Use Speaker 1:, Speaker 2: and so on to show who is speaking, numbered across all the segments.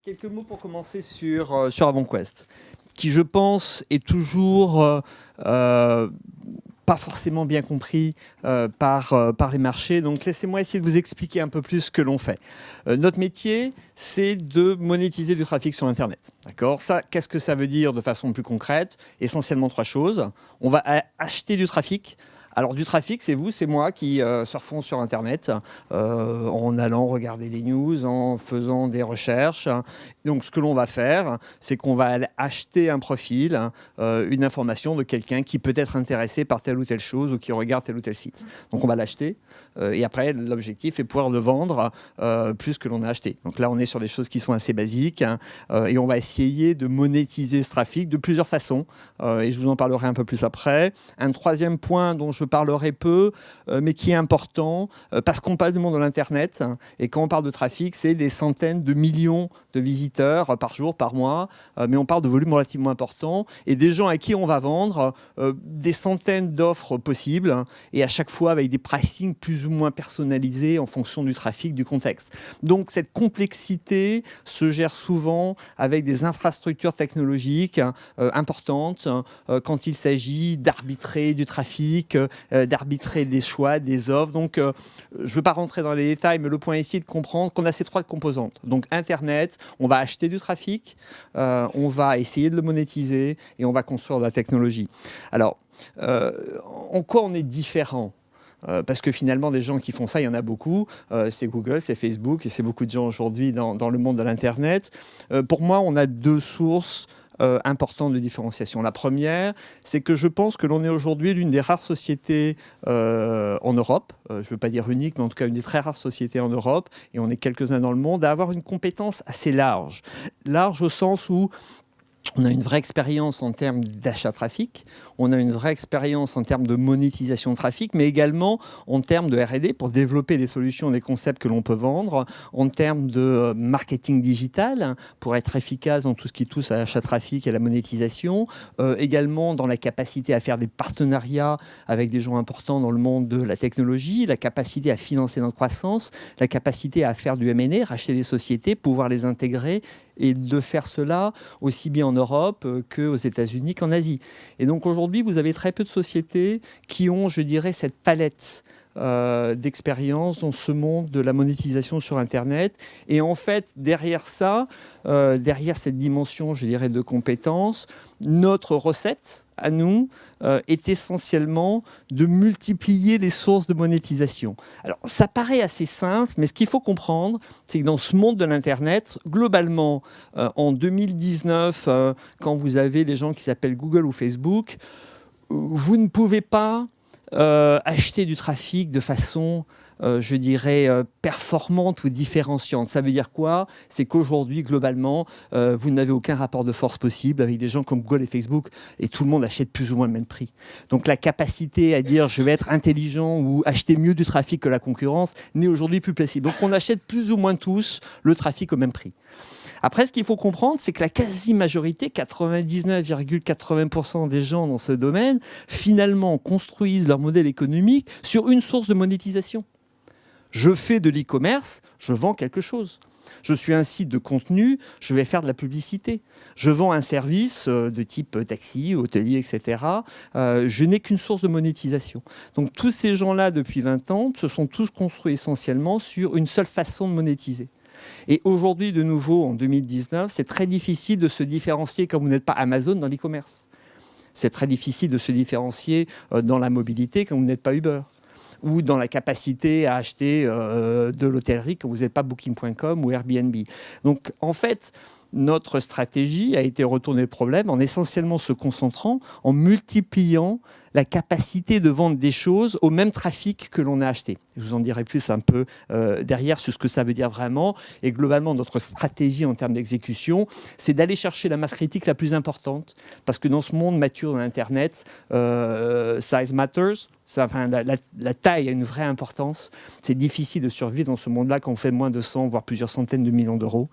Speaker 1: Quelques mots pour commencer sur AvantQuest, qui je pense est toujours pas forcément bien compris par les marchés. Donc laissez-moi essayer de vous expliquer un peu plus ce que l'on fait. Notre métier, c'est de monétiser du trafic sur Internet. D'accord ? Ça, qu'est-ce que ça veut dire de façon plus concrète ? Essentiellement trois choses. On va acheter du trafic. Alors du trafic, c'est vous, c'est moi qui surfons sur Internet en allant regarder des news, en faisant des recherches. Donc ce que l'on va faire, c'est qu'on va aller acheter un profil, une information de quelqu'un qui peut être intéressé par telle ou telle chose ou qui regarde tel ou tel site. Donc on va l'acheter et après l'objectif est de pouvoir le vendre plus que l'on a acheté. Donc là on est sur des choses qui sont assez basiques et on va essayer de monétiser ce trafic de plusieurs façons et je vous en parlerai un peu plus après. Un troisième point dont je parlerai peu, mais qui est important, parce qu'on parle du monde de l'Internet, et quand on parle de trafic, c'est des centaines de millions de visiteurs par jour, par mois, mais on parle de volumes relativement importants, et des gens à qui on va vendre des centaines d'offres possibles, et à chaque fois avec des pricing plus ou moins personnalisés en fonction du trafic, du contexte. Donc cette complexité se gère souvent avec des infrastructures technologiques importantes, quand il s'agit d'arbitrer du trafic, d'arbitrer des choix, des offres. Donc, je ne veux pas rentrer dans les détails, mais le point ici est de comprendre qu'on a ces trois composantes. Donc, Internet, on va acheter du trafic, on va essayer de le monétiser et on va construire de la technologie. Alors, en quoi on est différent ? Parce que finalement, des gens qui font ça, il y en a beaucoup. C'est Google, c'est Facebook et c'est beaucoup de gens aujourd'hui dans le monde de l'Internet. Pour moi, on a deux sources importante de différenciation. La première, c'est que je pense que l'on est aujourd'hui l'une des rares sociétés en Europe, je ne veux pas dire unique, mais en tout cas une des très rares sociétés en Europe, et on est quelques-uns dans le monde, à avoir une compétence assez large. Large au sens où on a une vraie expérience en termes d'achat trafic, on a une vraie expérience en termes de monétisation de trafic, mais également en termes de R&D pour développer des solutions, des concepts que l'on peut vendre, en termes de marketing digital pour être efficace dans tout ce qui touche à l'achat trafic et à la monétisation, également dans la capacité à faire des partenariats avec des gens importants dans le monde de la technologie, la capacité à financer notre croissance, la capacité à faire du M&A, racheter des sociétés, pouvoir les intégrer et de faire cela aussi bien en Europe qu'aux États-Unis qu'en Asie. Et donc aujourd'hui, vous avez très peu de sociétés qui ont, je dirais, cette palette d'expérience dans ce monde de la monétisation sur Internet. Et en fait, derrière ça, derrière cette dimension, je dirais, de compétences, notre recette, à nous, est essentiellement de multiplier les sources de monétisation. Alors, ça paraît assez simple, mais ce qu'il faut comprendre, c'est que dans ce monde de l'Internet, globalement, en 2019, quand vous avez des gens qui s'appellent Google ou Facebook, vous ne pouvez pas acheter du trafic de façon, je dirais, performante ou différenciante. Ça veut dire quoi ? C'est qu'aujourd'hui, globalement, vous n'avez aucun rapport de force possible avec des gens comme Google et Facebook et tout le monde achète plus ou moins le même prix. Donc la capacité à dire je vais être intelligent ou acheter mieux du trafic que la concurrence n'est aujourd'hui plus possible. Donc on achète plus ou moins tous le trafic au même prix. Après, ce qu'il faut comprendre, c'est que la quasi-majorité, 99,80% des gens dans ce domaine, finalement construisent leur modèle économique sur une source de monétisation. Je fais de l'e-commerce, je vends quelque chose. Je suis un site de contenu, je vais faire de la publicité. Je vends un service de type taxi, hôtelier, etc. Je n'ai qu'une source de monétisation. Donc tous ces gens-là, depuis 20 ans, se sont tous construits essentiellement sur une seule façon de monétiser. Et aujourd'hui, de nouveau, en 2019, c'est très difficile de se différencier quand vous n'êtes pas Amazon dans l'e-commerce. C'est très difficile de se différencier dans la mobilité quand vous n'êtes pas Uber. Ou dans la capacité à acheter de l'hôtellerie quand vous n'êtes pas Booking.com ou Airbnb. Donc, en fait, notre stratégie a été retourner le problème en essentiellement se concentrant, en multipliant la capacité de vendre des choses au même trafic que l'on a acheté. Je vous en dirai plus un peu derrière sur ce que ça veut dire vraiment. Et globalement, notre stratégie en termes d'exécution, c'est d'aller chercher la masse critique la plus importante. Parce que dans ce monde mature de l'Internet, size matters. Enfin, la taille a une vraie importance. C'est difficile de survivre dans ce monde-là quand on fait moins de 100, voire plusieurs centaines de millions d'euros.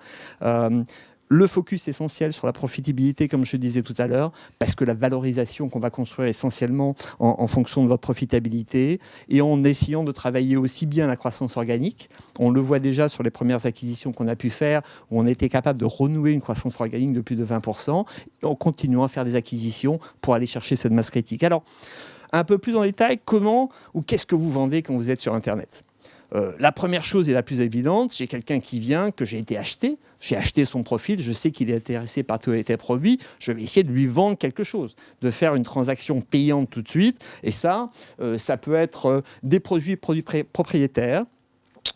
Speaker 1: Le focus essentiel sur la profitabilité, comme je disais tout à l'heure, parce que la valorisation qu'on va construire essentiellement en fonction de votre profitabilité, et en essayant de travailler aussi bien la croissance organique. On le voit déjà sur les premières acquisitions qu'on a pu faire, où on était capable de renouer une croissance organique de plus de 20%, et en continuant à faire des acquisitions pour aller chercher cette masse critique. Alors, un peu plus dans les détail, comment ou qu'est-ce que vous vendez quand vous êtes sur Internet ? La première chose et la plus évidente, j'ai quelqu'un qui vient, que j'ai été acheté, j'ai acheté son profil, je sais qu'il est intéressé par tel et tel produit, je vais essayer de lui vendre quelque chose, de faire une transaction payante tout de suite. Et ça, ça peut être des produits propriétaires.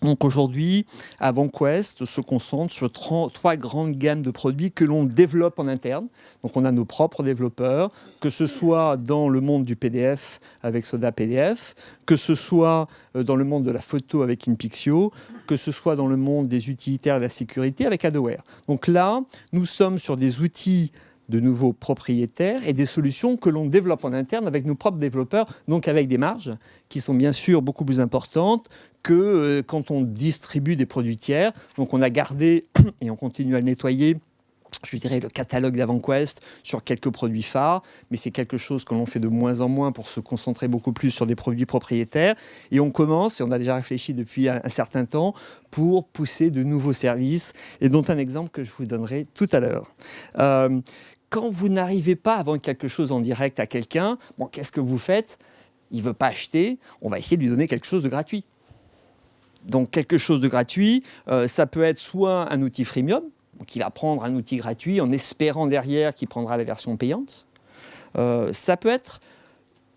Speaker 1: Donc aujourd'hui, AvantQuest se concentre sur trois grandes gammes de produits que l'on développe en interne. Donc on a nos propres développeurs, que ce soit dans le monde du PDF avec Soda PDF, que ce soit dans le monde de la photo avec InPixio, que ce soit dans le monde des utilitaires et de la sécurité avec Adaware. Donc là, nous sommes sur des outils de nouveaux propriétaires et des solutions que l'on développe en interne avec nos propres développeurs, donc avec des marges qui sont bien sûr beaucoup plus importantes que quand on distribue des produits tiers. Donc on a gardé et on continue à le nettoyer, je dirais, le catalogue d'AvantQuest sur quelques produits phares, mais c'est quelque chose que l'on fait de moins en moins pour se concentrer beaucoup plus sur des produits propriétaires. Et on commence, et on a déjà réfléchi depuis un certain temps, pour pousser de nouveaux services, et dont un exemple que je vous donnerai tout à l'heure. Quand vous n'arrivez pas à vendre quelque chose en direct à quelqu'un, bon, qu'est-ce que vous faites ? Il ne veut pas acheter, on va essayer de lui donner quelque chose de gratuit. Donc quelque chose de gratuit, ça peut être soit un outil freemium, qui va prendre un outil gratuit en espérant derrière qu'il prendra la version payante. Ça peut être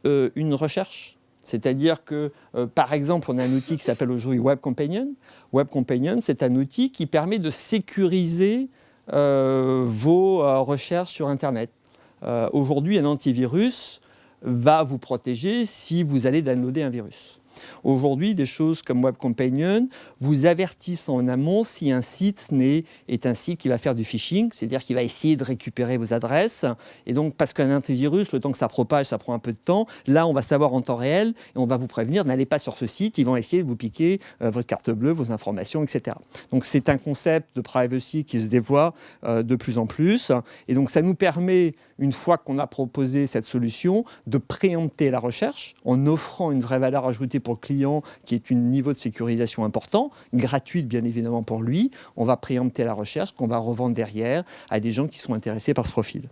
Speaker 1: une recherche, c'est-à-dire que, par exemple, on a un outil qui s'appelle aujourd'hui Web Companion. Web Companion, c'est un outil qui permet de sécuriser vos recherches sur Internet. Aujourd'hui, un antivirus va vous protéger si vous allez downloader un virus. Aujourd'hui, des choses comme Web Companion vous avertissent en amont si un site est un site qui va faire du phishing, c'est-à-dire qu'il va essayer de récupérer vos adresses. Et donc, parce qu'un antivirus, le temps que ça propage, ça prend un peu de temps. Là, on va savoir en temps réel et on va vous prévenir, n'allez pas sur ce site, ils vont essayer de vous piquer votre carte bleue, vos informations, etc. Donc, c'est un concept de privacy qui se dévoile de plus en plus. Et donc, ça nous permet, une fois qu'on a proposé cette solution, de préempter la recherche en offrant une vraie valeur ajoutée pour le client qui est un niveau de sécurisation important, gratuite bien évidemment pour lui. On va préempter la recherche qu'on va revendre derrière à des gens qui sont intéressés par ce profil.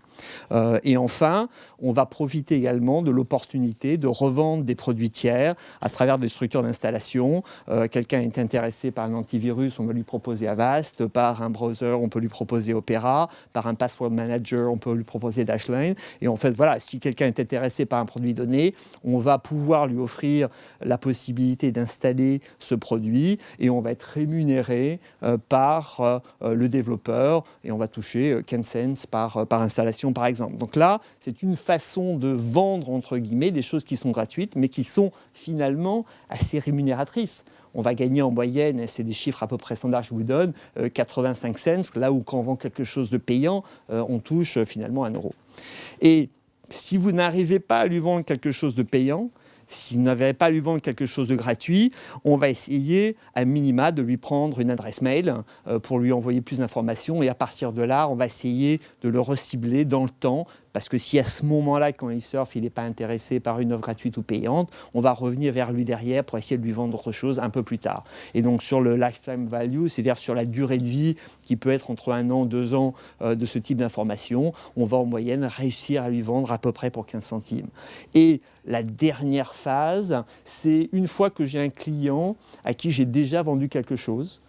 Speaker 1: Et enfin, on va profiter également de l'opportunité de revendre des produits tiers à travers des structures d'installation. Quelqu'un est intéressé par un antivirus, on va lui proposer Avast, par un browser, on peut lui proposer Opera, par un password manager, on peut lui proposer Dashlane. Et en fait, voilà, si quelqu'un est intéressé par un produit donné, on va pouvoir lui offrir la possibilité d'installer ce produit et on va être rémunéré par le développeur et on va toucher 15 cents par installation par exemple. Donc là, c'est une façon de vendre entre guillemets des choses qui sont gratuites mais qui sont finalement assez rémunératrices. On va gagner en moyenne, et c'est des chiffres à peu près standards que je vous donne, 85 cents, là où quand on vend quelque chose de payant, on touche finalement 1 euro. Et si vous n'arrivez pas à lui vendre quelque chose de payant, si vous n'avez pas à lui vendre quelque chose de gratuit, on va essayer à minima de lui prendre une adresse mail pour lui envoyer plus d'informations et à partir de là, on va essayer de le recibler dans le temps parce que si à ce moment-là, quand il surfe, il n'est pas intéressé par une offre gratuite ou payante, on va revenir vers lui derrière pour essayer de lui vendre autre chose un peu plus tard. Et donc sur le lifetime value, c'est-à-dire sur la durée de vie qui peut être entre 1 an, 2 ans de ce type d'information, on va en moyenne réussir à lui vendre à peu près pour 15 centimes. Et la dernière phase, c'est une fois que j'ai un client à qui j'ai déjà vendu quelque chose,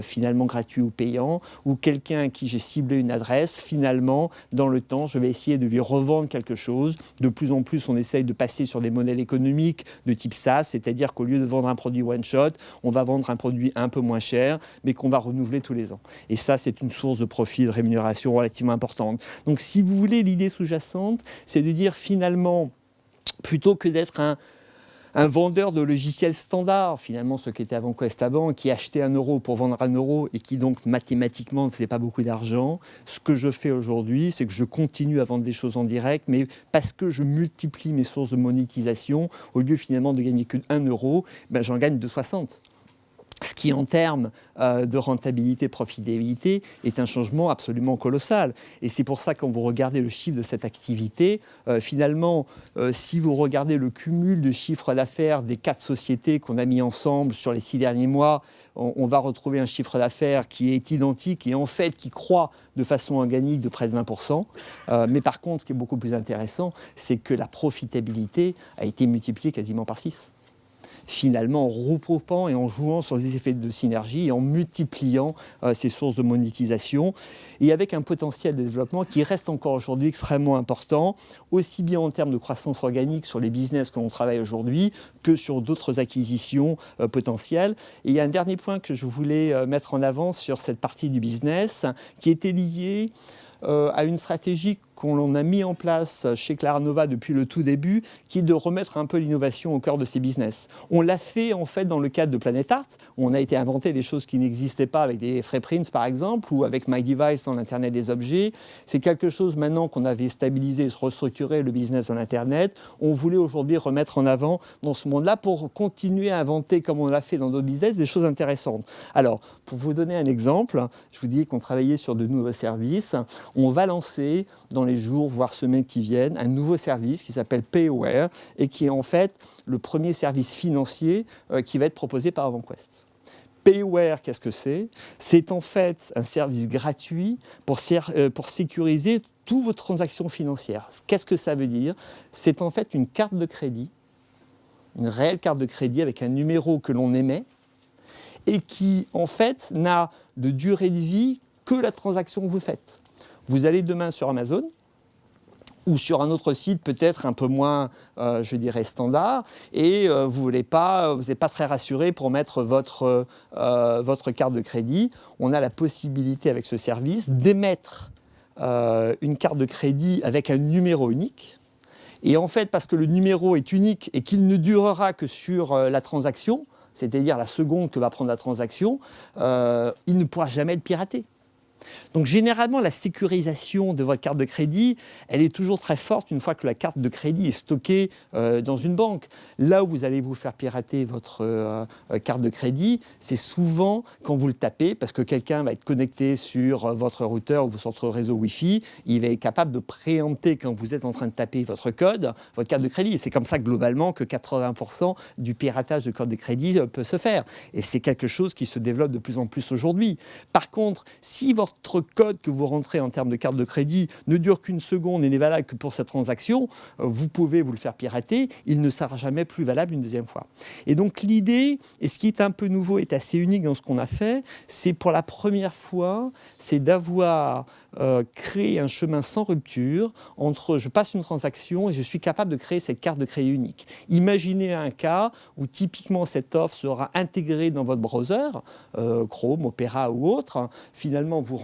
Speaker 1: finalement gratuit ou payant, ou quelqu'un à qui j'ai ciblé une adresse, finalement, dans le temps, je vais essayer de lui revendre quelque chose. De plus en plus, on essaye de passer sur des modèles économiques de type SaaS, c'est-à-dire qu'au lieu de vendre un produit one-shot, on va vendre un produit un peu moins cher, mais qu'on va renouveler tous les ans. Et ça, c'est une source de profit, de rémunération relativement importante. Donc, si vous voulez, l'idée sous-jacente, c'est de dire finalement, plutôt que d'être un vendeur de logiciels standard, finalement ce qui était AvantQuest avant, qui achetait 1 euro pour vendre 1 euro et qui donc mathématiquement ne faisait pas beaucoup d'argent, ce que je fais aujourd'hui, c'est que je continue à vendre des choses en direct, mais parce que je multiplie mes sources de monétisation, au lieu finalement de gagner que 1 euro, ben j'en gagne 2,60. Ce qui, en termes de rentabilité, profitabilité, est un changement absolument colossal. Et c'est pour ça, quand vous regardez le chiffre de cette activité, finalement, si vous regardez le cumul de chiffre d'affaires des 4 sociétés qu'on a mis ensemble sur les 6 derniers mois, on va retrouver un chiffre d'affaires qui est identique et en fait qui croît de façon organique de près de 20%. Mais par contre, ce qui est beaucoup plus intéressant, c'est que la profitabilité a été multipliée quasiment par 6. Finalement en regroupant et en jouant sur des effets de synergie et en multipliant ces sources de monétisation et avec un potentiel de développement qui reste encore aujourd'hui extrêmement important, aussi bien en termes de croissance organique sur les business que l'on travaille aujourd'hui que sur d'autres acquisitions potentielles. Et il y a un dernier point que je voulais mettre en avant sur cette partie du business qui était lié à une stratégie qu'on a mis en place chez Clara Nova depuis le tout début, qui est de remettre un peu l'innovation au cœur de ces business. On l'a fait en fait dans le cadre de Planet Art, où on a été inventer des choses qui n'existaient pas avec des Freeprints par exemple, ou avec My Device dans l'Internet des objets. C'est quelque chose maintenant qu'on avait stabilisé, restructuré le business dans l'Internet. On voulait aujourd'hui remettre en avant dans ce monde-là pour continuer à inventer, comme on l'a fait dans d'autres business, des choses intéressantes. Alors, pour vous donner un exemple, je vous dis qu'on travaillait sur de nouveaux services. On va lancer dans les jours, voire semaines qui viennent, un nouveau service qui s'appelle PayAware et qui est en fait le premier service financier qui va être proposé par AvantQuest. PayAware, qu'est-ce que c'est ? C'est en fait un service gratuit pour sécuriser toutes vos transactions financières. Qu'est-ce que ça veut dire ? C'est en fait une carte de crédit, une réelle carte de crédit avec un numéro que l'on émet et qui en fait n'a de durée de vie que la transaction que vous faites. Vous allez demain sur Amazon ou sur un autre site peut-être un peu moins, je dirais, standard, et vous n'êtes pas très rassuré pour mettre votre carte de crédit. On a la possibilité avec ce service d'émettre une carte de crédit avec un numéro unique. Et en fait, parce que le numéro est unique et qu'il ne durera que sur la transaction, c'est-à-dire la seconde que va prendre la transaction, il ne pourra jamais être piraté. Donc généralement, la sécurisation de votre carte de crédit, elle est toujours très forte une fois que la carte de crédit est stockée dans une banque. Là où vous allez vous faire pirater votre carte de crédit, c'est souvent quand vous le tapez, parce que quelqu'un va être connecté sur votre routeur ou votre réseau Wi-Fi, il va être capable de préempter quand vous êtes en train de taper votre code, votre carte de crédit. Et c'est comme ça globalement que 80% du piratage de carte de crédit peut se faire. Et c'est quelque chose qui se développe de plus en plus aujourd'hui. Par contre, si votre code que vous rentrez en termes de carte de crédit ne dure qu'une seconde et n'est valable que pour cette transaction, vous pouvez vous le faire pirater, il ne sera jamais plus valable une deuxième fois. Et donc l'idée, et ce qui est un peu nouveau, est assez unique dans ce qu'on a fait, c'est pour la première fois, c'est d'avoir créé un chemin sans rupture entre je passe une transaction et je suis capable de créer cette carte de crédit unique. Imaginez un cas où typiquement cette offre sera intégrée dans votre browser, Chrome, Opera ou autre. Finalement, vous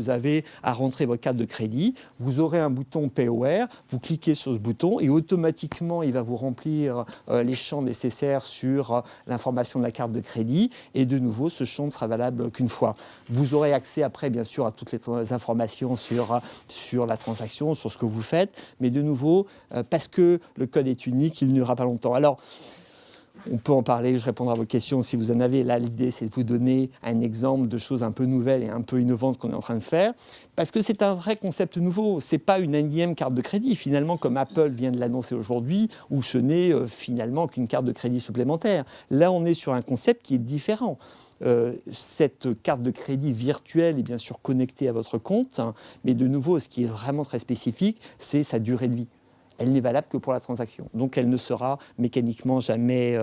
Speaker 1: avez à rentrer votre carte de crédit, vous aurez un bouton PayAware, vous cliquez sur ce bouton et automatiquement, il va vous remplir les champs nécessaires sur l'information de la carte de crédit et de nouveau, ce champ ne sera valable qu'une fois. Vous aurez accès après, bien sûr, à toutes les informations sur la transaction, sur ce que vous faites, mais de nouveau, parce que le code est unique, il ne durera pas longtemps. Alors, on peut en parler, je répondrai à vos questions si vous en avez. Là, l'idée, c'est de vous donner un exemple de choses un peu nouvelles et un peu innovantes qu'on est en train de faire. Parce que c'est un vrai concept nouveau. Ce n'est pas une énième carte de crédit, finalement, comme Apple vient de l'annoncer aujourd'hui, où ce n'est finalement qu'une carte de crédit supplémentaire. Là, on est sur un concept qui est différent. Cette carte de crédit virtuelle est bien sûr connectée à votre compte, hein, mais de nouveau, ce qui est vraiment très spécifique, c'est sa durée de vie. Elle n'est valable que pour la transaction. Donc, elle ne sera mécaniquement jamais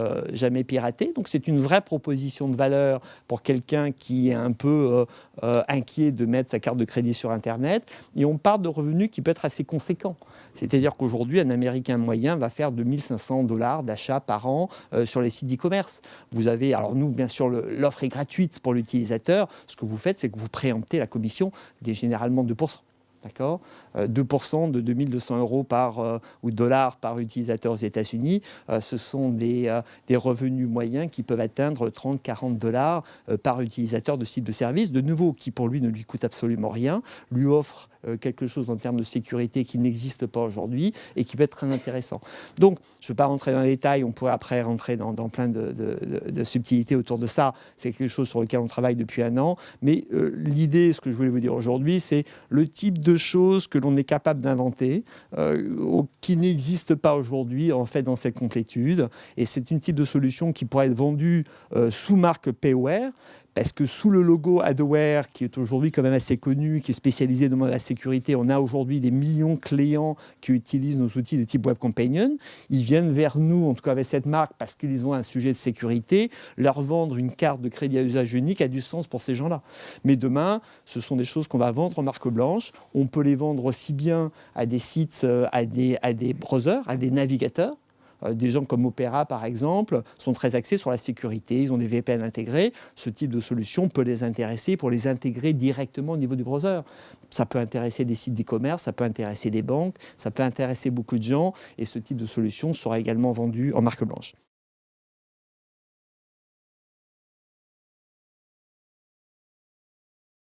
Speaker 1: piratée. Donc, c'est une vraie proposition de valeur pour quelqu'un qui est un peu inquiet de mettre sa carte de crédit sur Internet. Et on parle de revenus qui peut être assez conséquents. C'est-à-dire qu'aujourd'hui, un Américain moyen va faire $2 500 d'achat par an sur les sites d'e-commerce. Vous avez, alors nous, bien sûr, l'offre est gratuite pour l'utilisateur. Ce que vous faites, c'est que vous préemptez la commission des généralement 2%. D'accord, 2% de 2 200 € ou dollars par utilisateur aux États-Unis, ce sont des revenus moyens qui peuvent atteindre 30-40 $ par utilisateur de site de service, de nouveau, qui pour lui ne lui coûte absolument rien, lui offre quelque chose en termes de sécurité qui n'existe pas aujourd'hui et qui peut être très intéressant. Donc, je ne veux pas rentrer dans les détails, on pourrait après rentrer dans plein de subtilités autour de ça. C'est quelque chose sur lequel on travaille depuis un an. Mais l'idée, ce que je voulais vous dire aujourd'hui, c'est le type de choses que l'on est capable d'inventer, qui n'existe pas aujourd'hui en fait dans cette complétude. Et c'est une type de solution qui pourrait être vendue sous marque Payware, parce que sous le logo Adware, qui est aujourd'hui quand même assez connu, qui est spécialisé dans la sécurité, on a aujourd'hui des millions de clients qui utilisent nos outils de type Web Companion. Ils viennent vers nous, en tout cas avec cette marque, parce qu'ils ont un sujet de sécurité. Leur vendre une carte de crédit à usage unique a du sens pour ces gens-là. Mais demain, ce sont des choses qu'on va vendre en marque blanche. On peut les vendre aussi bien à des sites, à des browsers, à des navigateurs. Des gens comme Opera, par exemple, sont très axés sur la sécurité. Ils ont des VPN intégrés. Ce type de solution peut les intéresser pour les intégrer directement au niveau du browser. Ça peut intéresser des sites d'e-commerce, ça peut intéresser des banques, ça peut intéresser beaucoup de gens. Et ce type de solution sera également vendu en marque blanche.